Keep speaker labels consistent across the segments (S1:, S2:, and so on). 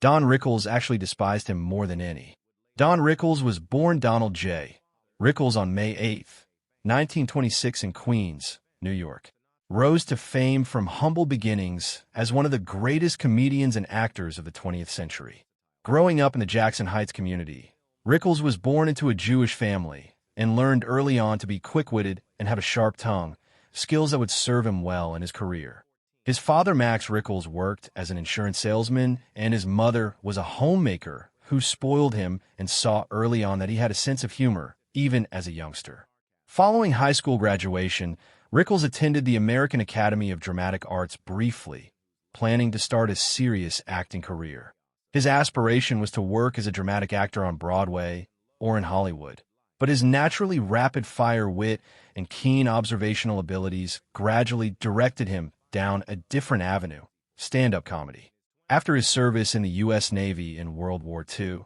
S1: Don Rickles actually despised him more than any. Don Rickles was born Donald J. Rickles on May 8, 1926 in Queens, New York. Rose to fame from humble beginnings as one of the greatest comedians and actors of the 20th century. Growing up in the Jackson Heights community, Rickles was born into a Jewish family and learned early on to be quick-witted and have a sharp tongue, skills that would serve him well in his career. His father, Max Rickles, worked as an insurance salesman, and his mother was a homemaker who spoiled him and saw early on that he had a sense of humor, even as a youngster. Following high school graduation, Rickles attended the American Academy of Dramatic Arts briefly, planning to start a serious acting career. His aspiration was to work as a dramatic actor on Broadway or in Hollywood, but his naturally rapid-fire wit and keen observational abilities gradually directed him down a different avenue, stand-up comedy. After his service in the U.S. Navy in World War II,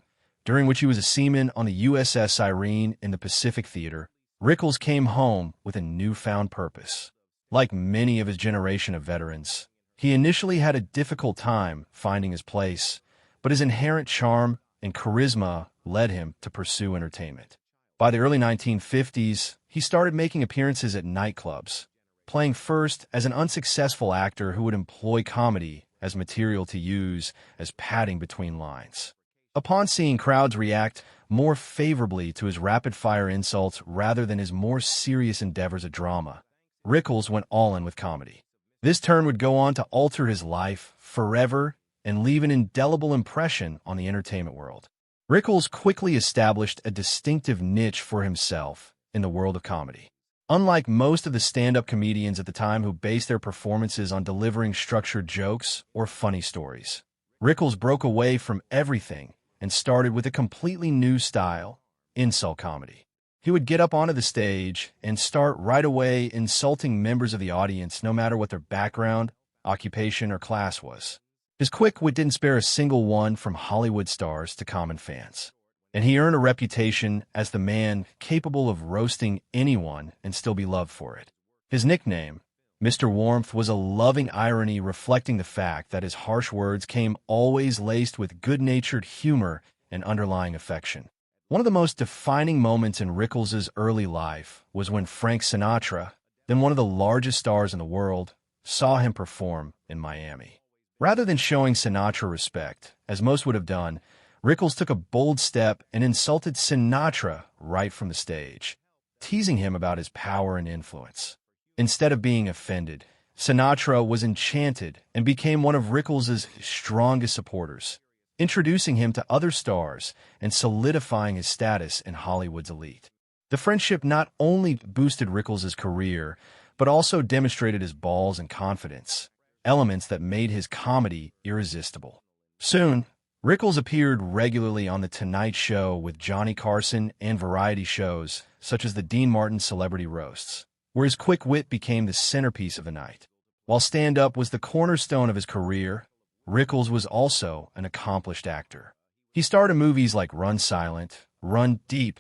S1: during which he was a seaman on the USS Irene in the Pacific Theater, Rickles came home with a newfound purpose. Like many of his generation of veterans, he initially had a difficult time finding his place, but his inherent charm and charisma led him to pursue entertainment. By the early 1950s, he started making appearances at nightclubs, playing first as an unsuccessful actor who would employ comedy as material to use as padding between lines. Upon seeing crowds react more favorably to his rapid-fire insults rather than his more serious endeavors at drama, Rickles went all in with comedy. This turn would go on to alter his life forever and leave an indelible impression on the entertainment world. Rickles quickly established a distinctive niche for himself in the world of comedy. Unlike most of the stand-up comedians at the time who based their performances on delivering structured jokes or funny stories, Rickles broke away from everything and started with a completely new style, insult comedy. He would get up onto the stage and start right away insulting members of the audience no matter what their background, occupation, or class was. His quick wit didn't spare a single one from Hollywood stars to common fans, and he earned a reputation as the man capable of roasting anyone and still be loved for it. His nickname, Mr. Warmth, was a loving irony reflecting the fact that his harsh words came always laced with good-natured humor and underlying affection. One of the most defining moments in Rickles' early life was when Frank Sinatra, then one of the largest stars in the world, saw him perform in Miami. Rather than showing Sinatra respect, as most would have done, Rickles took a bold step and insulted Sinatra right from the stage, teasing him about his power and influence. Instead of being offended, Sinatra was enchanted and became one of Rickles' strongest supporters, introducing him to other stars and solidifying his status in Hollywood's elite. The friendship not only boosted Rickles' career, but also demonstrated his balls and confidence, elements that made his comedy irresistible. Soon, Rickles appeared regularly on The Tonight Show with Johnny Carson and variety shows such as the Dean Martin Celebrity Roasts, where his quick wit became the centerpiece of the night. While stand-up was the cornerstone of his career, Rickles was also an accomplished actor. He starred in movies like Run Silent, Run Deep,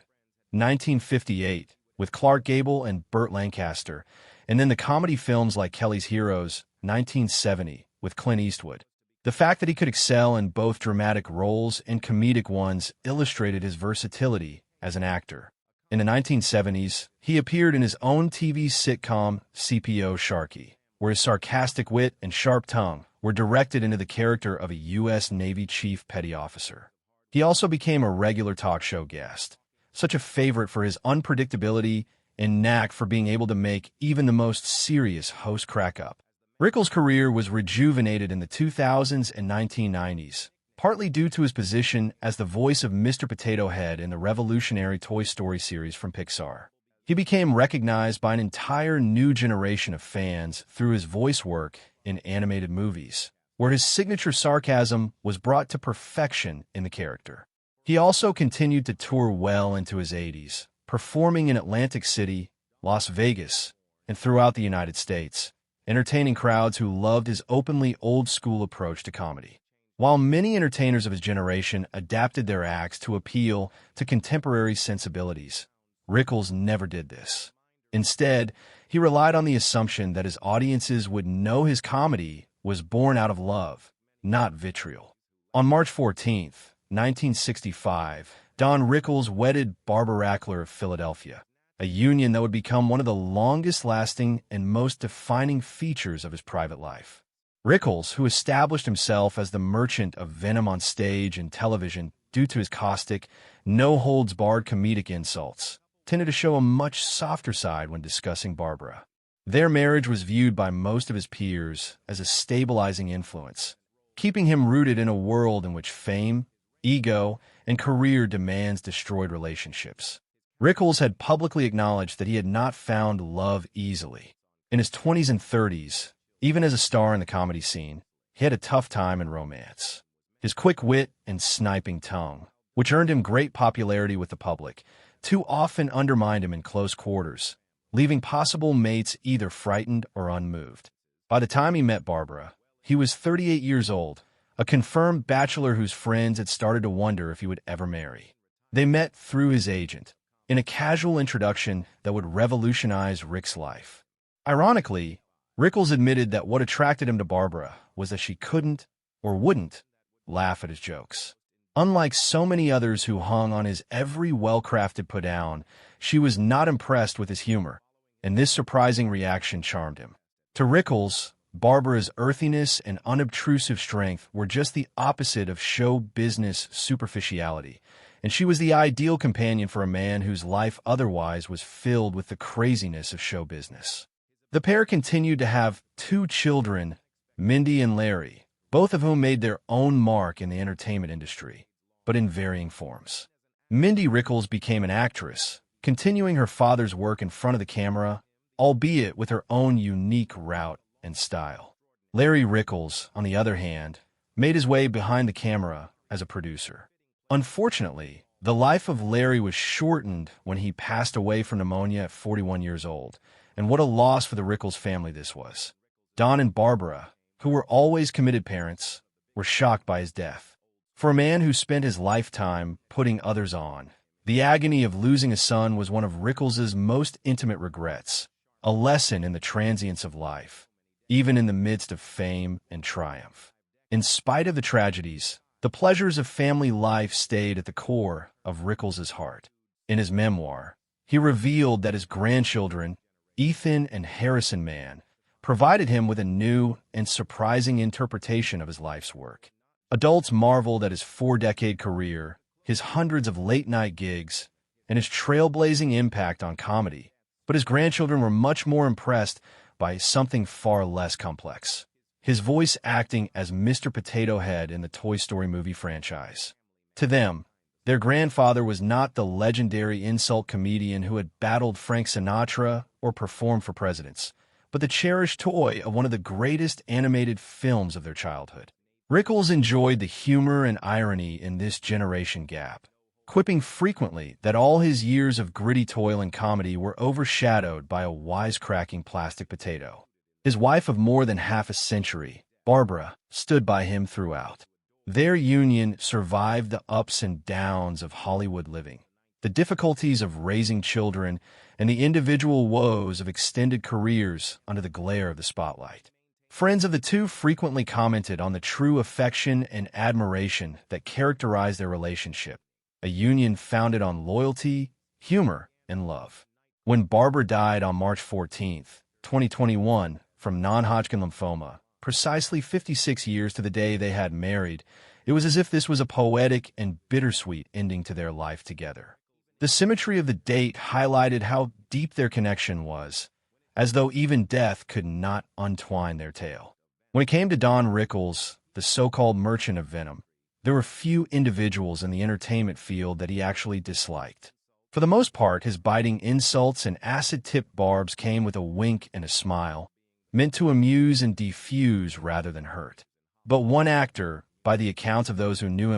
S1: 1958, with Clark Gable and Burt Lancaster, and then the comedy films like Kelly's Heroes, 1970, with Clint Eastwood. The fact that he could excel in both dramatic roles and comedic ones illustrated his versatility as an actor. In the 1970s, he appeared in his own TV sitcom, CPO Sharky, where his sarcastic wit and sharp tongue were directed into the character of a U.S. Navy chief petty officer. He also became a regular talk show guest, such a favorite for his unpredictability and knack for being able to make even the most serious host crack up. Rickles' career was rejuvenated in the 2000s and 1990s, partly due to his position as the voice of Mr. Potato Head in the revolutionary Toy Story series from Pixar. He became recognized by an entire new generation of fans through his voice work in animated movies, where his signature sarcasm was brought to perfection in the character. He also continued to tour well into his 80s, performing in Atlantic City, Las Vegas, and throughout the United States, entertaining crowds who loved his openly old-school approach to comedy. While many entertainers of his generation adapted their acts to appeal to contemporary sensibilities, Rickles never did this. Instead, he relied on the assumption that his audiences would know his comedy was born out of love, not vitriol. On March 14, 1965, Don Rickles wedded Barbara Rackler of Philadelphia, a union that would become one of the longest-lasting and most defining features of his private life. Rickles, who established himself as the merchant of venom on stage and television due to his caustic, no-holds-barred comedic insults, tended to show a much softer side when discussing Barbara. Their marriage was viewed by most of his peers as a stabilizing influence, keeping him rooted in a world in which fame, ego, and career demands destroyed relationships. Rickles had publicly acknowledged that he had not found love easily. In his 20s and 30s, even as a star in the comedy scene, he had a tough time in romance. His quick wit and sniping tongue, which earned him great popularity with the public, too often undermined him in close quarters, leaving possible mates either frightened or unmoved. By the time he met Barbara, he was 38 years old, a confirmed bachelor whose friends had started to wonder if he would ever marry. They met through his agent, in a casual introduction that would revolutionize Rick's life. Ironically, Rickles admitted that what attracted him to Barbara was that she couldn't, or wouldn't, laugh at his jokes. Unlike so many others who hung on his every well-crafted put-down, she was not impressed with his humor, and this surprising reaction charmed him. To Rickles, Barbara's earthiness and unobtrusive strength were just the opposite of show business superficiality, and she was the ideal companion for a man whose life otherwise was filled with the craziness of show business. The pair continued to have 2 children, Mindy and Larry, both of whom made their own mark in the entertainment industry, but in varying forms. Mindy Rickles became an actress, continuing her father's work in front of the camera, albeit with her own unique route and style. Larry Rickles, on the other hand, made his way behind the camera as a producer. Unfortunately, the life of Larry was shortened when he passed away from pneumonia at 41 years old, and what a loss for the Rickles family this was. Don and Barbara, who were always committed parents, were shocked by his death. For a man who spent his lifetime putting others on, the agony of losing a son was one of Rickles' most intimate regrets, a lesson in the transience of life, even in the midst of fame and triumph. In spite of the tragedies, the pleasures of family life stayed at the core of Rickles' heart. In his memoir, he revealed that his grandchildren, Ethan and Harrison Mann, provided him with a new and surprising interpretation of his life's work. Adults marveled at his 4-decade career, his hundreds of late-night gigs, and his trailblazing impact on comedy, but his grandchildren were much more impressed by something far less complex: his voice acting as Mr. Potato Head in the Toy Story movie franchise. To them, their grandfather was not the legendary insult comedian who had battled Frank Sinatra or performed for presidents, but the cherished toy of one of the greatest animated films of their childhood. Rickles enjoyed the humor and irony in this generation gap, quipping frequently that all his years of gritty toil and comedy were overshadowed by a wisecracking plastic potato. His wife of more than half a century, Barbara, stood by him throughout. Their union survived the ups and downs of Hollywood living, the difficulties of raising children, and the individual woes of extended careers under the glare of the spotlight. Friends of the two frequently commented on the true affection and admiration that characterized their relationship, a union founded on loyalty, humor, and love. When Barbara died on March 14, 2021, from non-Hodgkin lymphoma, precisely 56 years to the day they had married, it was as if this was a poetic and bittersweet ending to their life together. The symmetry of the date highlighted how deep their connection was, as though even death could not untwine their tale. When it came to Don Rickles, the so-called merchant of venom, there were few individuals in the entertainment field that he actually disliked. For the most part, his biting insults and acid-tipped barbs came with a wink and a smile, meant to amuse and defuse rather than hurt. But one actor, by the accounts of those who knew him,